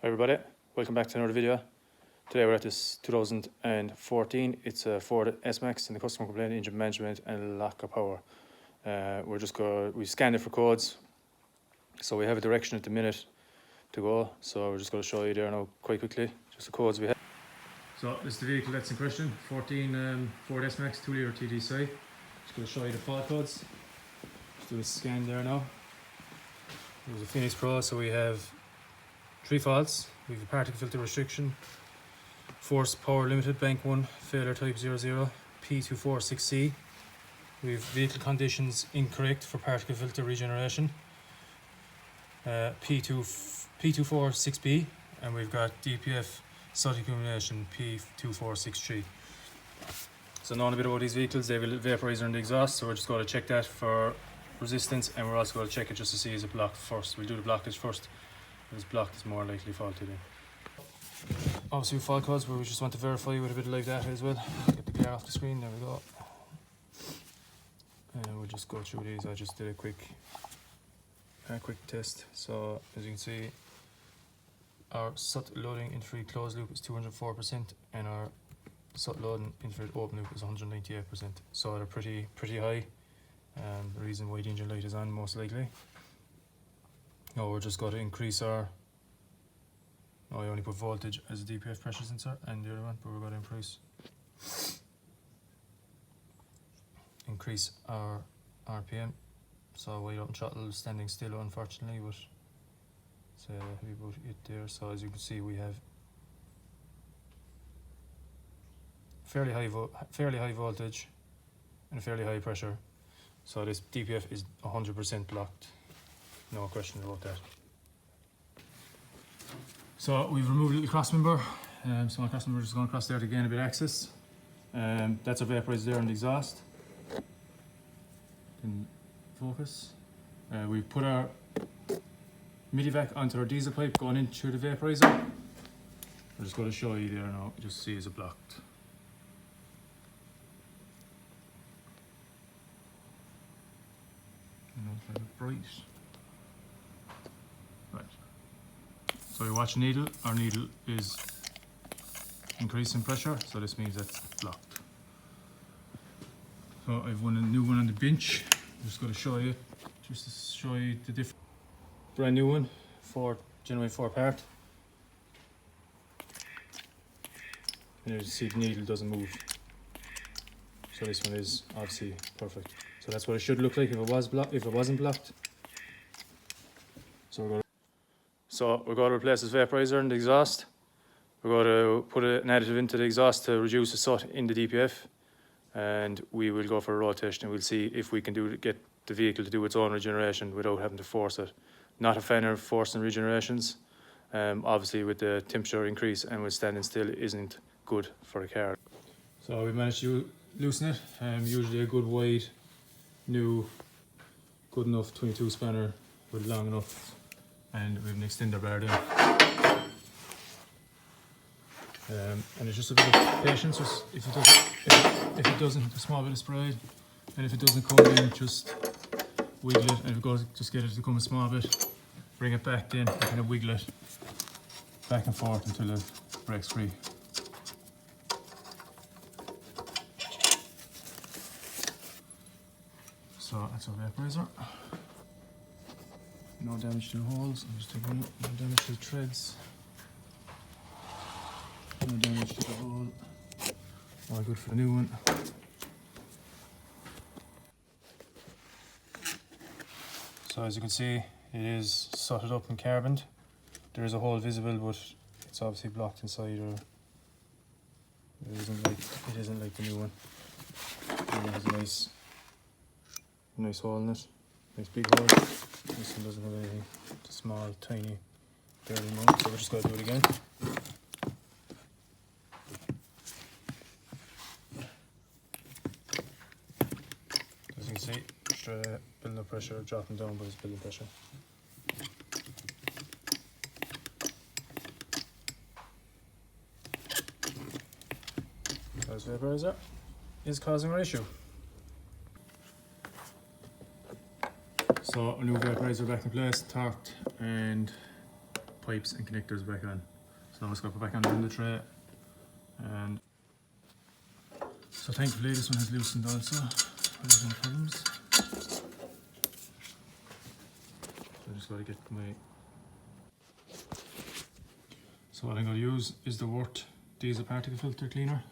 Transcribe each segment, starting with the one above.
Hi everybody, welcome back to another video. Today we're at this 2014. It's a Ford smax and the customer complained engine management and lack of power. We scanned it for codes, so we have a direction at the minute to go. So we're just going to show you there now quite quickly, just the codes we have. So this is the vehicle that's in question, 14 Ford smax 2-litre tdci. Just going to show you the fault codes. Just do a scan there now. There's a Phoenix Pro, so we have 3 faults. We have a particle filter restriction, force power limited, bank 1, failure type 00, P246C. We have vehicle conditions incorrect for particle filter regeneration, P246B, and we've got DPF salt accumulation P2463. So knowing a bit about these vehicles, they will vaporiser in the exhaust, so we're just going to check that for resistance, and we're also going to check it just to see is it blocked first. We'll do the blockage first. If it's blocked, it's more likely faulty then. Obviously with fault codes, we just want to verify with a bit of live data as well. Get the glare off the screen, there we go. And we'll just go through these. I just did a quick test. So as you can see, our SUT loading infrared closed loop is 204%, and our SUT loading infrared open loop is 198%. So they're pretty high. The reason why the engine light is on, most likely. Now we're just going to increase our, I only put voltage as a DPF pressure sensor and the other one, but we're going to increase our RPM. So we don't throttle standing still, unfortunately, but it's heavy about it there. So as you can see, we have fairly high voltage and a fairly high pressure. So this DPF is 100% blocked. No question about that. So we've removed a little cross member. So my cross member is going across there to gain a bit of access. That's a vaporizer there on the exhaust. In focus. We've put our midi-vac onto our diesel pipe going in through the vaporizer. I'm just going to show you there now. Just see is it blocked. It's like bright. Right. So we watch needle. Our needle is increasing pressure, so this means that's blocked. So I've a new one on the bench. I'm just going to show you, just to show you the different. Brand new one, genuine 4 part. And as you see, the needle doesn't move. So this one is obviously perfect. So that's what it should look like if it was blocked. If it wasn't blocked. So we're going to replace this vaporizer in the exhaust. We're going to put an additive into the exhaust to reduce the SUT in the DPF, and we will go for a road test and we'll see if we can get the vehicle to do its own regeneration without having to force it. Not a fan of forcing regenerations. Obviously with the temperature increase and with standing still isn't good for a car. So we managed to loosen it. Usually a good wide, new, good enough 22 spanner with long enough, and we have an extender bar there. And it's just a bit of patience. Just if it doesn't, a small bit of spray, and if it doesn't come in, just wiggle it, and if it goes, just get it to come a small bit, bring it back in, and kind of wiggle it back and forth until it breaks free. So that's our vaporizer. No damage to the holes. I'm just taking no damage to the treads. No damage to the hole. All good for the new one. So as you can see, it is sutted up and carboned. There is a hole visible, but it's obviously blocked inside, or it isn't like the new one. The new one has a nice hole in it. Nice big hole. This one doesn't have anything. It's a small, tiny, dirty mount. So we're just going to do it again. As you can see, building up pressure, dropping down, but it's building pressure. This vaporizer is causing an issue. So a new vaporizer back in place, torqued and pipes and connectors back on. So now I'm just going to put back on the tray. And so thankfully this one has loosened also, without any problems. So I just got to get my... So what I'm going to use is the Wort diesel particle filter cleaner.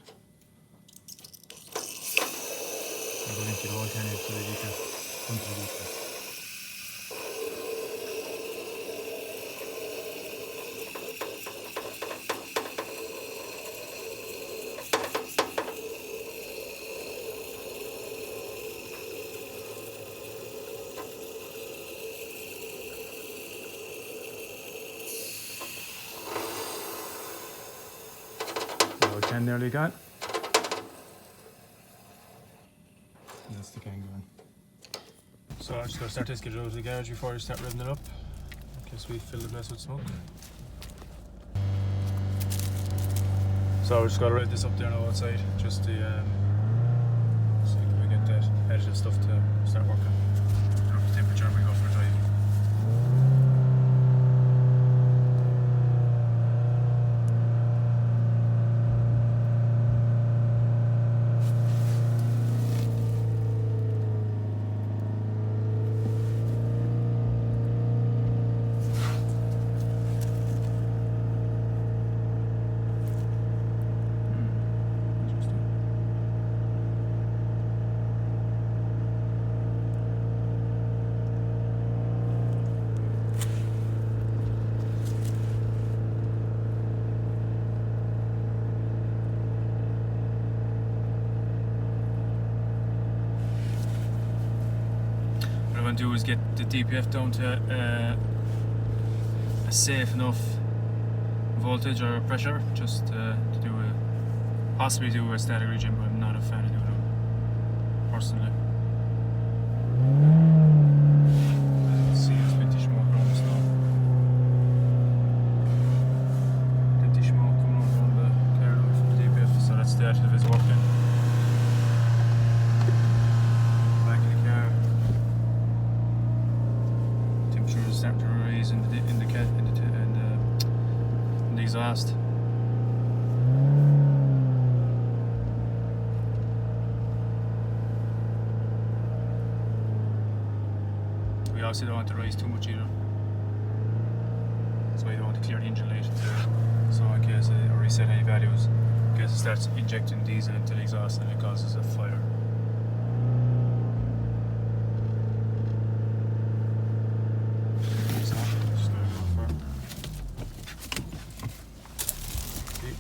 I'm going to empty the whole can so that you can come to the detail. Can nearly gone. And that's the can going. So I'm just going to start this, get it out of the garage before you start revving it up, in case we fill the place with smoke. So we're just going to rev this up there now outside, just to see if we get that additive stuff to start working. Drop the temperature and we go for a drive. What I want to do is get the DPF down to a safe enough voltage or pressure, just to do possibly do a static regen, but I'm not a fan of doing it personally. As you can see, there's plenty of smoke around us now. Plenty of smoke coming out around the car from the DPF, so that's the additive is working. Back in the car. Temperature is starting to rise in the exhaust. We also don't want to rise too much either. That's why you don't want to clear the engine light. So in case it reset any values, in case it starts injecting diesel into the exhaust and it causes a fire.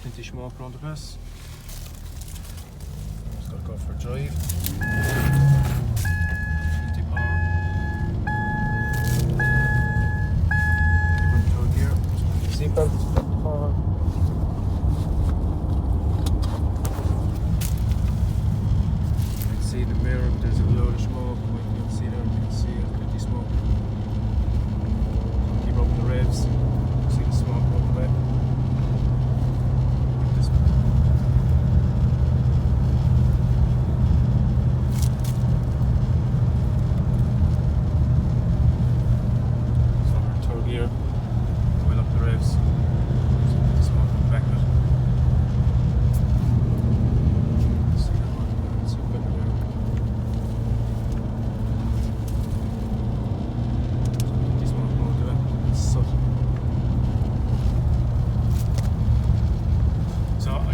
Plenty of smoke around the place. Just gotta go for a drive. Plenty of power. Keep on the toe gear. Seatbelt. Power. You can see in the mirror, but there's a load of smoke. You can see there, you can see plenty of smoke. Keep up the revs. See the smoke up the way.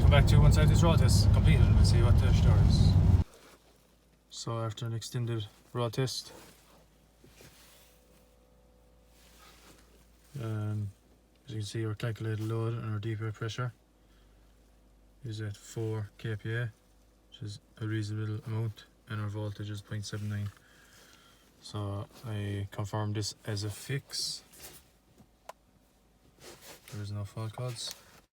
Back to once I have this raw test completed and we'll see what the story is. So after an extended raw test, as you can see our calculated load and our DPF pressure is at 4 kPa, which is a reasonable amount, and our voltage is 0.79. So I confirm this as a fix. There is no fault codes.